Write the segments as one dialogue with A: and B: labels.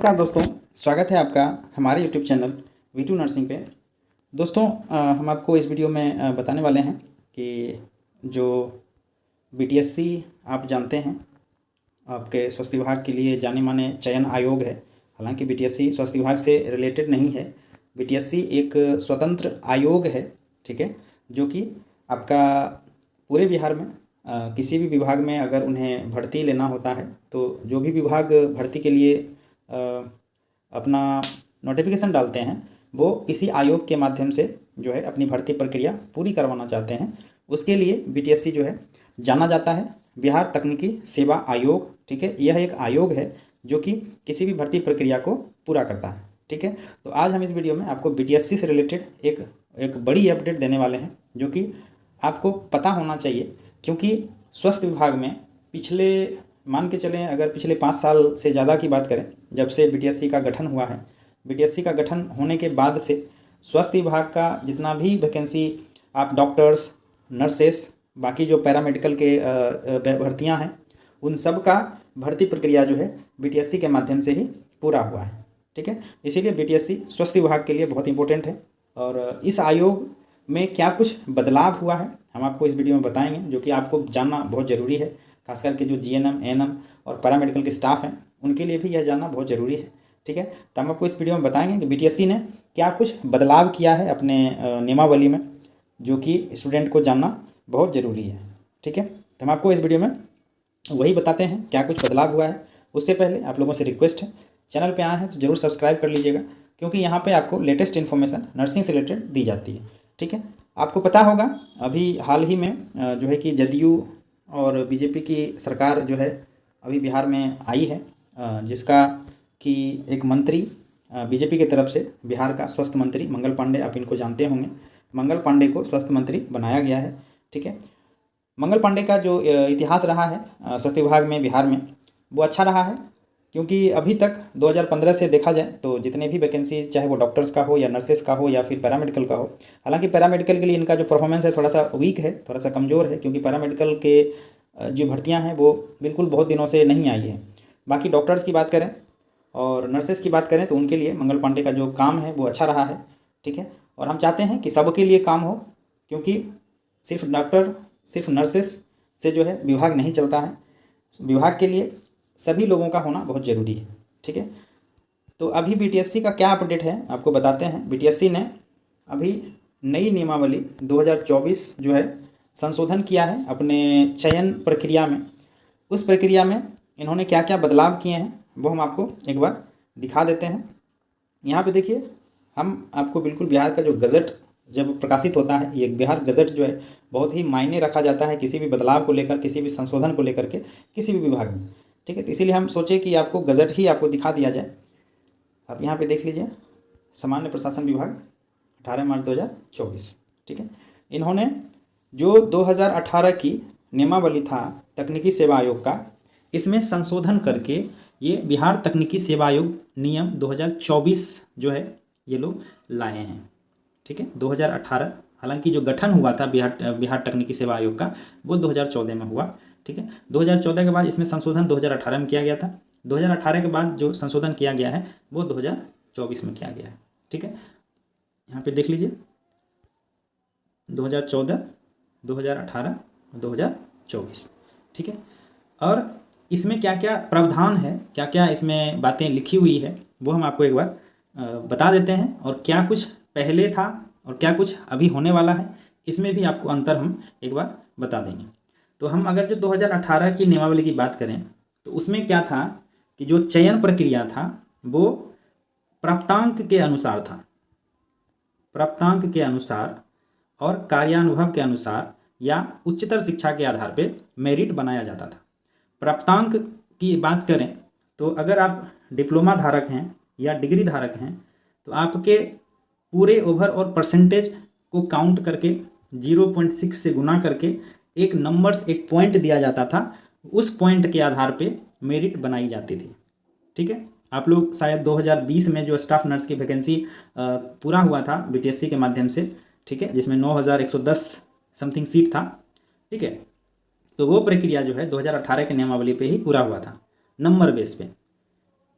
A: नमस्कार दोस्तों, स्वागत है आपका हमारे YouTube चैनल V2 नर्सिंग पे। दोस्तों हम आपको इस वीडियो में बताने वाले हैं कि जो BTSC आप जानते हैं, आपके स्वास्थ्य विभाग के लिए जाने माने चयन आयोग है। हालांकि BTSC स्वास्थ्य विभाग से रिलेटेड नहीं है। BTSC एक स्वतंत्र आयोग है, ठीक है, जो कि आपका पूरे बिहार में किसी भी विभाग में अगर उन्हें भर्ती लेना होता है तो जो भी विभाग भर्ती के लिए अपना नोटिफिकेशन डालते हैं वो किसी आयोग के माध्यम से जो है अपनी भर्ती प्रक्रिया पूरी करवाना चाहते हैं, उसके लिए BTSC जो है जाना जाता है बिहार तकनीकी सेवा आयोग। ठीक है, यह एक आयोग है जो कि किसी भी भर्ती प्रक्रिया को पूरा करता है। ठीक है, तो आज हम इस वीडियो में आपको BTSC से रिलेटेड एक बड़ी अपडेट देने वाले हैं जो कि आपको पता होना चाहिए, क्योंकि स्वास्थ्य विभाग में पिछले मान के चलें अगर पिछले 5 साल से ज़्यादा की बात करें, जब से BTSC का गठन हुआ है, BTSC का गठन होने के बाद से स्वास्थ्य विभाग का जितना भी वैकेंसी आप डॉक्टर्स, नर्सेस, बाकी जो पैरामेडिकल के भर्तियां हैं, उन सब का भर्ती प्रक्रिया जो है BTSC के माध्यम से ही पूरा हुआ है। ठीक है, इसीलिए BTSC स्वास्थ्य विभाग के लिए बहुत इंपॉर्टेंट है। और इस आयोग में क्या कुछ बदलाव हुआ है हम आपको इस वीडियो में बताएंगे, जो कि आपको जानना बहुत ज़रूरी है। खास करके जो GNM, ANM और पैरामेडिकल के स्टाफ हैं उनके लिए भी यह जानना बहुत ज़रूरी है। ठीक है, तो हम आपको इस वीडियो में बताएंगे कि BTSC ने क्या कुछ बदलाव किया है अपने नियमावली में, जो कि स्टूडेंट को जानना बहुत ज़रूरी है। ठीक है, तो हम आपको इस वीडियो में वही बताते हैं क्या कुछ बदलाव हुआ है। उससे पहले आप लोगों से रिक्वेस्ट है, चैनल पर आए हैं तो ज़रूर सब्सक्राइब कर लीजिएगा, क्योंकि यहाँ पर आपको लेटेस्ट इन्फॉर्मेशन नर्सिंग से रिलेटेड दी जाती है। ठीक है, आपको पता होगा अभी हाल ही में जो है कि JDU और BJP की सरकार जो है अभी बिहार में आई है, जिसका कि एक मंत्री BJP की तरफ से बिहार का स्वास्थ्य मंत्री मंगल पांडे, आप इनको जानते होंगे, मंगल पांडे को स्वास्थ्य मंत्री बनाया गया है। ठीक है, मंगल पांडे का जो इतिहास रहा है स्वास्थ्य विभाग में बिहार में, वो अच्छा रहा है, क्योंकि अभी तक 2015 से देखा जाए तो जितने भी वैकेंसी, चाहे वो डॉक्टर्स का हो या नर्सेस का हो या फिर पैरामेडिकल का हो, हालांकि पैरामेडिकल के लिए इनका जो परफॉर्मेंस है थोड़ा सा वीक है, थोड़ा सा कमज़ोर है, क्योंकि पैरामेडिकल के जो भर्तियां हैं वो बिल्कुल बहुत दिनों से नहीं आई हैं। बाकी डॉक्टर्स की बात करें और नर्सेस की बात करें तो उनके लिए मंगल पांडे का जो काम है वो अच्छा रहा है। ठीक है, और हम चाहते हैं कि सबके लिए काम हो, क्योंकि सिर्फ डॉक्टर, सिर्फ नर्सेस से जो है विभाग नहीं चलता है, विभाग के लिए सभी लोगों का होना बहुत ज़रूरी है। ठीक है, तो अभी BTSC का क्या अपडेट है आपको बताते हैं। BTSC ने अभी नई नियमावली 2024 जो है संशोधन किया है अपने चयन प्रक्रिया में। उस प्रक्रिया में इन्होंने क्या क्या बदलाव किए हैं वो हम आपको एक बार दिखा देते हैं। यहाँ पे देखिए, हम आपको बिल्कुल बिहार का जो गज़ट जब प्रकाशित होता है, ये बिहार गज़ट जो है बहुत ही मायने रखा जाता है किसी भी बदलाव को लेकर, किसी भी संशोधन को लेकर के किसी भी विभाग में। ठीक है, तो इसीलिए हम सोचे कि आपको गज़ट ही आपको दिखा दिया जाए। आप यहाँ पे देख लीजिए, सामान्य प्रशासन विभाग 18 मार्च 2024। ठीक है, इन्होंने जो 2018 की नियमावली था तकनीकी सेवा आयोग का, इसमें संशोधन करके ये बिहार तकनीकी सेवा आयोग नियम 2024 जो है ये लोग लाए हैं। ठीक है, 2018, हालांकि जो गठन हुआ था बिहार तकनीकी सेवा आयोग का वो 2014 में हुआ। ठीक है, 2014 के बाद इसमें संशोधन 2018 में किया गया था। 2018 के बाद जो संशोधन किया गया है वो 2024 में किया गया है। ठीक है, यहाँ पे देख लीजिए, 2014, 2018, 2024। ठीक है, और इसमें क्या क्या प्रावधान है, क्या क्या इसमें बातें लिखी हुई है वो हम आपको एक बार बता देते हैं, और क्या कुछ पहले था और क्या कुछ अभी होने वाला है, इसमें भी आपको अंतर हम एक बार बता देंगे। तो हम अगर जो 2018 की नियमावली की बात करें तो उसमें क्या था कि जो चयन प्रक्रिया था वो प्राप्तांक के अनुसार था, प्राप्तांक के अनुसार और कार्यानुभव के अनुसार या उच्चतर शिक्षा के आधार पर मेरिट बनाया जाता था। प्राप्तांक की बात करें तो अगर आप डिप्लोमा धारक हैं या डिग्री धारक हैं तो आपके पूरे ओवर और परसेंटेज को काउंट करके 0.6 से गुना करके एक नंबर्स, एक पॉइंट दिया जाता था, उस पॉइंट के आधार पे मेरिट बनाई जाती थी। ठीक है, आप लोग शायद 2020 में जो स्टाफ नर्स की वैकेंसी पूरा हुआ था BTSC के माध्यम से, ठीक है, जिसमें 9110 समथिंग सीट था। ठीक है, तो वो प्रक्रिया जो है 2018 के नियमावली पे ही पूरा हुआ था, नंबर बेस पे।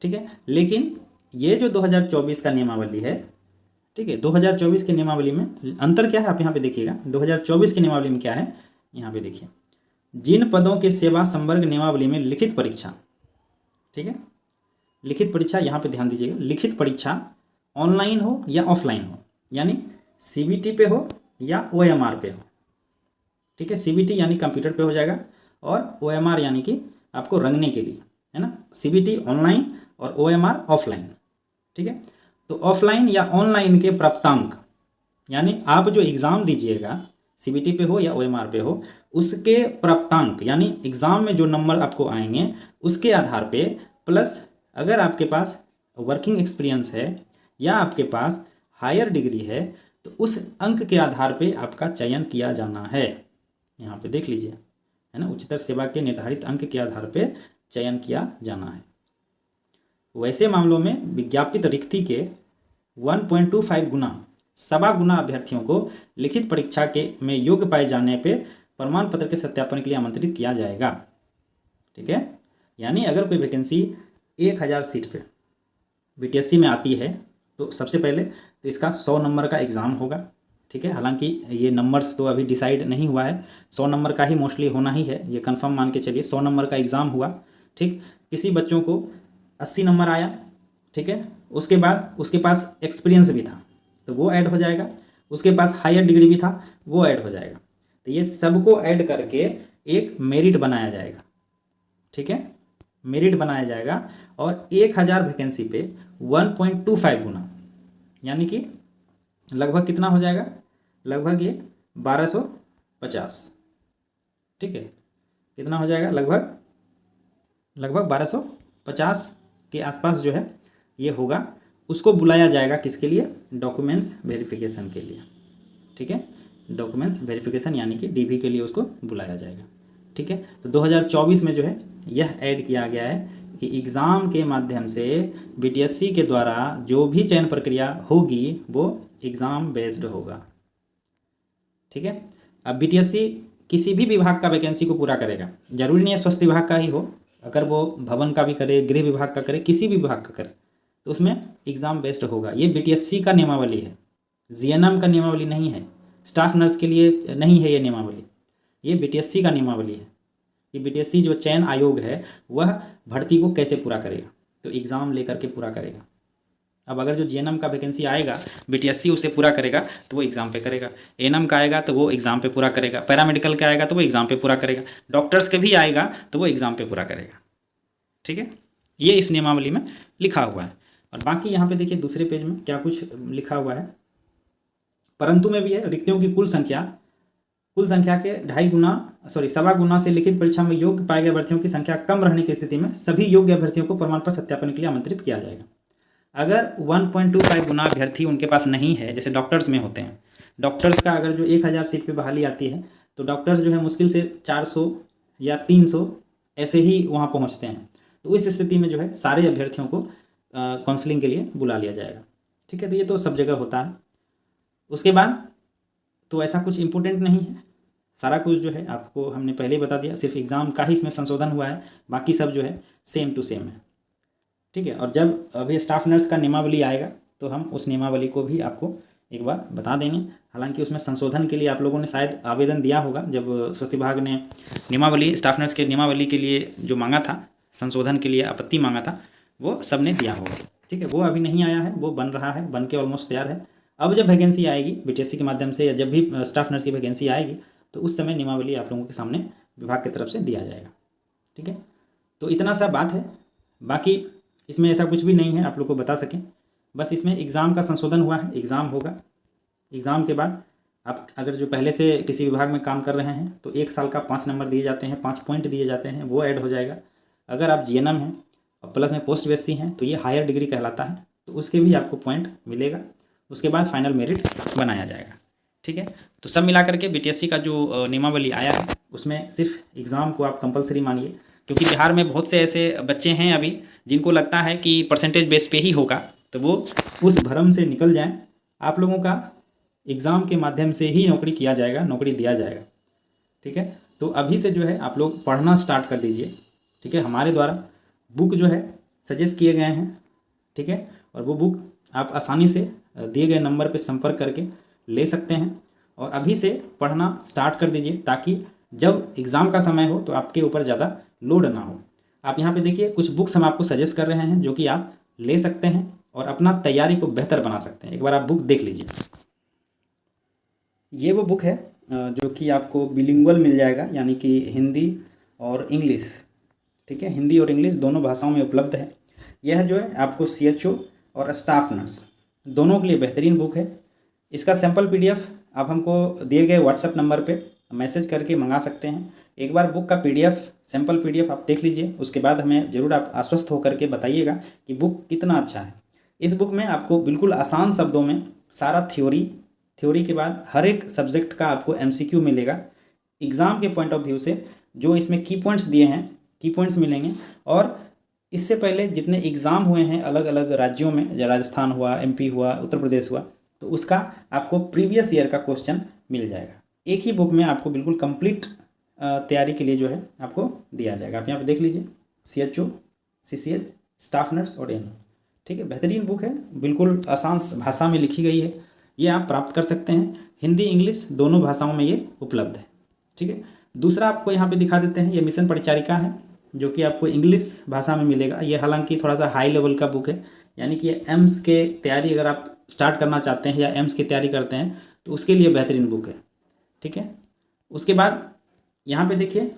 A: ठीक है। लेकिन ये जो 2024 का नियमावली है, ठीक है, 2024 के नियमावली में अंतर क्या है आप यहाँ पे देखिएगा। 2024 के नियमावली में क्या है, यहाँ पे देखिए, जिन पदों के सेवा संवर्ग नियमावली में लिखित परीक्षा, ठीक है, लिखित परीक्षा, यहाँ पे ध्यान दीजिएगा, लिखित परीक्षा ऑनलाइन हो या ऑफलाइन हो, यानी सीबीटी पे हो या ओएमआर पे हो, ठीक है। सीबीटी यानी कंप्यूटर पे हो जाएगा और ओएमआर यानी कि आपको रंगने के लिए, है ना। सीबीटी ऑनलाइन और ओएमआर ऑफलाइन, ठीक है। तो ऑफलाइन या ऑनलाइन के प्राप्तांक, यानी आप जो एग्ज़ाम दीजिएगा सीबीटी पे हो या ओएमआर पे हो, उसके प्राप्तांक यानी एग्ज़ाम में जो नंबर आपको आएंगे उसके आधार पे, प्लस अगर आपके पास वर्किंग एक्सपीरियंस है या आपके पास हायर डिग्री है, तो उस अंक के आधार पे आपका चयन किया जाना है। यहाँ पे देख लीजिए, है ना, उच्चतर सेवा के निर्धारित अंक के आधार पे चयन किया जाना है। वैसे मामलों में विज्ञापित रिक्ति के 1.25 गुना, सवा गुना अभ्यर्थियों को लिखित परीक्षा के में योग्य पाए जाने पे प्रमाण पत्र के सत्यापन के लिए आमंत्रित किया जाएगा, ठीक है। यानी अगर कोई वैकेंसी 1000 सीट पे बीटीएससी में आती है, तो सबसे पहले तो इसका 100 नंबर का एग्ज़ाम होगा, ठीक है। हालांकि ये नंबर्स तो अभी डिसाइड नहीं हुआ है, 100 नंबर का ही मोस्टली होना ही है, ये कंफर्म मान के चलिए। 100 नंबर का एग्ज़ाम हुआ, ठीक। किसी बच्चों को 80 नंबर आया, ठीक है, उसके बाद उसके पास एक्सपीरियंस भी था तो वो ऐड हो जाएगा, उसके पास हायर डिग्री भी था वो ऐड हो जाएगा। तो ये सबको ऐड करके एक मेरिट बनाया जाएगा, ठीक है, मेरिट बनाया जाएगा। और 1000 वैकेंसी पे 1.25 गुना, यानी कि लगभग कितना हो जाएगा, लगभग ये 1250, ठीक है, कितना हो जाएगा, लगभग 1250 के आसपास जो है ये होगा। उसको बुलाया जाएगा किसके लिए, डॉक्यूमेंट्स वेरिफिकेशन के लिए, ठीक है, डॉक्यूमेंट्स वेरिफिकेशन यानी कि डीवी के लिए उसको बुलाया जाएगा, ठीक है। तो 2024 में जो है यह ऐड किया गया है कि एग्ज़ाम के माध्यम से बीटीएससी के द्वारा जो भी चयन प्रक्रिया होगी वो एग्ज़ाम बेस्ड होगा, ठीक है। अब बीटीएससी किसी भी विभाग का वैकेंसी को पूरा करेगा, जरूरी नहीं है स्वास्थ्य विभाग का ही हो, अगर वो भवन का भी करे, गृह विभाग का करे, किसी भी विभाग का करे, तो उसमें एग्ज़ाम बेस्ड होगा। ये बीटीएससी का नियमावली है, जीएनएम का नियमावली नहीं है, स्टाफ नर्स के लिए नहीं है ये नियमावली, ये बीटीएससी का नियमावली है। ये बीटीएससी जो चयन आयोग है वह भर्ती को कैसे पूरा करेगा, तो एग्ज़ाम लेकर के पूरा करेगा। अब अगर जो जीएनएम का वैकेंसी आएगा बीटीएससी उसे पूरा करेगा तो वो एग्ज़ाम पे करेगा, एएनएम का आएगा तो वो एग्ज़ाम पे पूरा करेगा, पैरामेडिकल का आएगा तो वो एग्ज़ाम पे पूरा करेगा, डॉक्टर्स के भी आएगा तो वो एग्ज़ाम पे पूरा करेगा, ठीक है। ये इस नियमावली में लिखा हुआ है। और बाकी यहाँ पे देखिए दूसरे पेज में क्या कुछ लिखा हुआ है, परंतु में भी है, रिक्तियों की कुल संख्या के 2.5 गुना, सवा गुना से लिखित परीक्षा में योग्य पाए गए अभ्यर्थियों की संख्या कम रहने की स्थिति में सभी योग्य अभ्यर्थियों को प्रमाण पत्र सत्यापन के लिए आमंत्रित किया जाएगा। अगर 1.25 गुना अभ्यर्थी उनके पास नहीं है, जैसे डॉक्टर्स में होते हैं, डॉक्टर्स का अगर जो 1000 सीट पे बहाली आती है तो डॉक्टर्स जो है मुश्किल से 400 या 300 ऐसे ही वहाँ पहुँचते हैं, तो इस स्थिति में जो है सारे अभ्यर्थियों को काउंसलिंग के लिए बुला लिया जाएगा, ठीक है। तो ये तो सब जगह होता है। उसके बाद तो ऐसा कुछ इम्पोर्टेंट नहीं है, सारा कुछ जो है आपको हमने पहले ही बता दिया, सिर्फ एग्ज़ाम का ही इसमें संशोधन हुआ है, बाकी सब जो है सेम टू सेम है, ठीक है। और जब अभी स्टाफ नर्स का नियमावली आएगा तो हम उस नियमावली को भी आपको एक बार बता देंगे। हालांकि उसमें संशोधन के लिए आप लोगों ने शायद आवेदन दिया होगा, जब स्वास्थ्य विभाग ने नियमावली, स्टाफ नर्स के नियमावली के लिए जो मांगा था, संशोधन के लिए आपत्ति मांगा था, वो सब ने दिया होगा, ठीक है। वो अभी नहीं आया है, वो बन रहा है, बन के ऑलमोस्ट तैयार है। अब जब वैकेंसी आएगी बीटीएससी के माध्यम से या जब भी स्टाफ नर्स की वैकेंसी आएगी तो उस समय नियमावली आप लोगों के सामने विभाग की तरफ से दिया जाएगा, ठीक है। तो इतना सा बात है, बाकी इसमें ऐसा कुछ भी नहीं है आप लोग को बता सकें, बस इसमें एग्ज़ाम का संशोधन हुआ है, एग्ज़ाम होगा, एग्ज़ाम के बाद आप अगर जो पहले से किसी विभाग में काम कर रहे हैं तो 1 साल का 5 नंबर दिए जाते हैं, 5 पॉइंट दिए जाते हैं, वो ऐड हो जाएगा। अगर आप जीएनएम हैं और प्लस में पोस्ट बेसी हैं तो ये हायर डिग्री कहलाता है, तो उसके भी आपको पॉइंट मिलेगा। उसके बाद फाइनल मेरिट बनाया जाएगा, ठीक है। तो सब मिला करके बीटीएससी का जो नियमावली आया है उसमें सिर्फ एग्ज़ाम को आप कंपलसरी मानिए, क्योंकि बिहार में बहुत से ऐसे बच्चे हैं अभी जिनको लगता है कि परसेंटेज बेस पे ही होगा, तो वो उस भ्रम से निकल जाएं। आप लोगों का एग्ज़ाम के माध्यम से ही नौकरी किया जाएगा, नौकरी दिया जाएगा, ठीक है। तो अभी से जो है आप लोग पढ़ना स्टार्ट कर दीजिए, ठीक है। हमारे द्वारा बुक जो है सजेस्ट किए गए हैं, ठीक है। और वो बुक आप आसानी से दिए गए नंबर पे संपर्क करके ले सकते हैं और अभी से पढ़ना स्टार्ट कर दीजिए, ताकि जब एग्ज़ाम का समय हो तो आपके ऊपर ज़्यादा लोड ना हो। आप यहाँ पे देखिए कुछ बुक्स हम आपको सजेस्ट कर रहे हैं जो कि आप ले सकते हैं और अपना तैयारी को बेहतर बना सकते हैं। एक बार आप बुक देख लीजिए। ये वो बुक है जो कि आपको बिलिंगुअल मिल जाएगा, यानी कि हिंदी और इंग्लिश, ठीक है, हिंदी और इंग्लिश दोनों भाषाओं में उपलब्ध है। यह जो है आपको CHO और स्टाफ नर्स दोनों के लिए बेहतरीन बुक है। इसका सैम्पल PDF आप हमको दिए गए व्हाट्सएप नंबर पे मैसेज करके मंगा सकते हैं। एक बार बुक का PDF सैम्पल PDF आप देख लीजिए, उसके बाद हमें ज़रूर आप आश्वस्त होकर के बताइएगा कि बुक कितना अच्छा है। इस बुक में आपको बिल्कुल आसान शब्दों में सारा थ्योरी के बाद हर एक सब्जेक्ट का आपको MCQ मिलेगा। एग्ज़ाम के पॉइंट ऑफ व्यू से जो इसमें की पॉइंट्स दिए हैं, की पॉइंट्स मिलेंगे। और इससे पहले जितने एग्ज़ाम हुए हैं अलग अलग राज्यों में, जैसे राजस्थान हुआ, MP हुआ, उत्तर प्रदेश हुआ, तो उसका आपको प्रीवियस ईयर का क्वेश्चन मिल जाएगा। एक ही बुक में आपको बिल्कुल कंप्लीट तैयारी के लिए जो है आपको दिया जाएगा। आप यहाँ पे देख लीजिए CHO, CCH, स्टाफ नर्स और ANO, ठीक है। बेहतरीन बुक है, बिल्कुल आसान भाषा में लिखी गई है। ये आप प्राप्त कर सकते हैं, हिंदी इंग्लिश दोनों भाषाओं में ये उपलब्ध है, ठीक है। दूसरा आपको यहाँ पे दिखा देते हैं, ये मिशन परिचारिका है जो कि आपको इंग्लिश भाषा में मिलेगा। ये हालांकि थोड़ा सा हाई लेवल का बुक है, यानी कि एम्स के तैयारी अगर आप स्टार्ट करना चाहते हैं या एम्स की तैयारी करते हैं तो उसके लिए बेहतरीन बुक है, ठीक है। उसके बाद यहाँ पे देखिए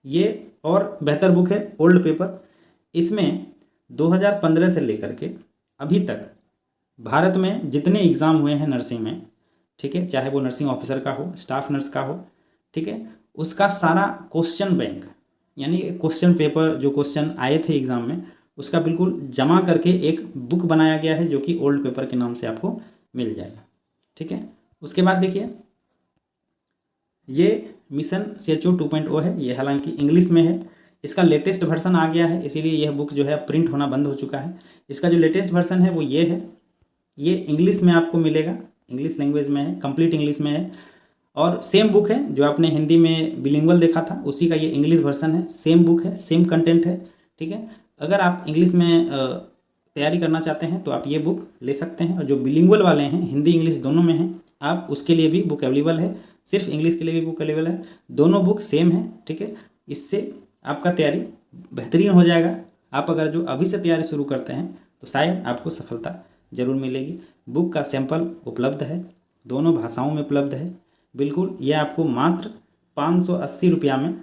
A: ये और बेहतर बुक है ओल्ड पेपर। इसमें 2015 से लेकर के अभी तक भारत में जितने एग्ज़ाम हुए हैं नर्सिंग में, ठीक है, चाहे वो नर्सिंग ऑफिसर का हो, स्टाफ नर्स का हो, ठीक है, उसका सारा क्वेश्चन बैंक, यानी क्वेश्चन पेपर जो क्वेश्चन आए थे एग्ज़ाम में, उसका बिल्कुल जमा करके एक बुक बनाया गया है जो कि ओल्ड पेपर के नाम से आपको मिल जाएगा, ठीक है। उसके बाद देखिए ये मिशन CHO 2.0 है। ये हालांकि इंग्लिश में है, इसका लेटेस्ट वर्जन आ गया है, इसीलिए यह बुक जो है प्रिंट होना बंद हो चुका है। इसका जो लेटेस्ट वर्जन है वो ये है, ये इंग्लिश में आपको मिलेगा, इंग्लिश लैंग्वेज में है, कंप्लीट इंग्लिश में है। और सेम बुक है जो आपने हिंदी में बिलिंगुअल देखा था, उसी का ये इंग्लिश वर्जन है। सेम बुक है, सेम कंटेंट है, ठीक है। अगर आप इंग्लिश में तैयारी करना चाहते हैं तो आप ये बुक ले सकते हैं। और जो बिलिंगुअल वाले हैं, हिंदी इंग्लिश दोनों में हैं, आप उसके लिए भी बुक अवेलेबल है। सिर्फ इंग्लिश के लिए भी बुक अवेलेबल है, दोनों बुक सेम है, ठीक है। इससे आपका तैयारी बेहतरीन हो जाएगा। आप अगर जो अभी से तैयारी शुरू करते हैं तो शायद आपको सफलता ज़रूर मिलेगी। बुक का सैंपल उपलब्ध है, दोनों भाषाओं में उपलब्ध है, बिल्कुल। यह आपको मात्र 580 रुपया में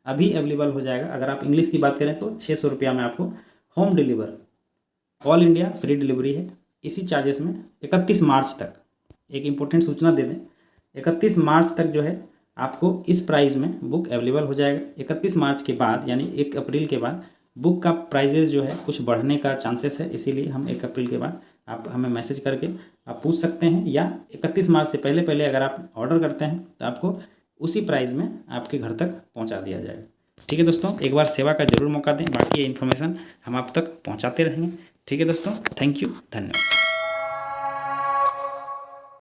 A: अभी अवेलेबल हो जाएगा। अगर आप इंग्लिश की बात करें तो 600 रुपया में आपको home deliver, all India free delivery है। इसी चार्जेस में 31 मार्च तक, एक इम्पोर्टेंट सूचना दे दें, 31 मार्च तक जो है आपको इस प्राइस में बुक अवेलेबल हो जाएगा। 31 मार्च के बाद यानी 1 अप्रैल के बाद बुक का प्राइजेस जो है कुछ बढ़ने का चांसेस है, इसीलिए हम 1 अप्रैल के बाद आप हमें मैसेज करके आप पूछ सकते हैं, या 31 मार्च से पहले पहले अगर आप ऑर्डर करते हैं तो आपको उसी प्राइस में आपके घर तक पहुंचा दिया जाएगा, ठीक है दोस्तों। एक बार सेवा का ज़रूर मौका दें, बाकी ये इन्फॉर्मेशन हम आप तक पहुंचाते रहेंगे, ठीक है दोस्तों। थैंक यू, धन्यवाद।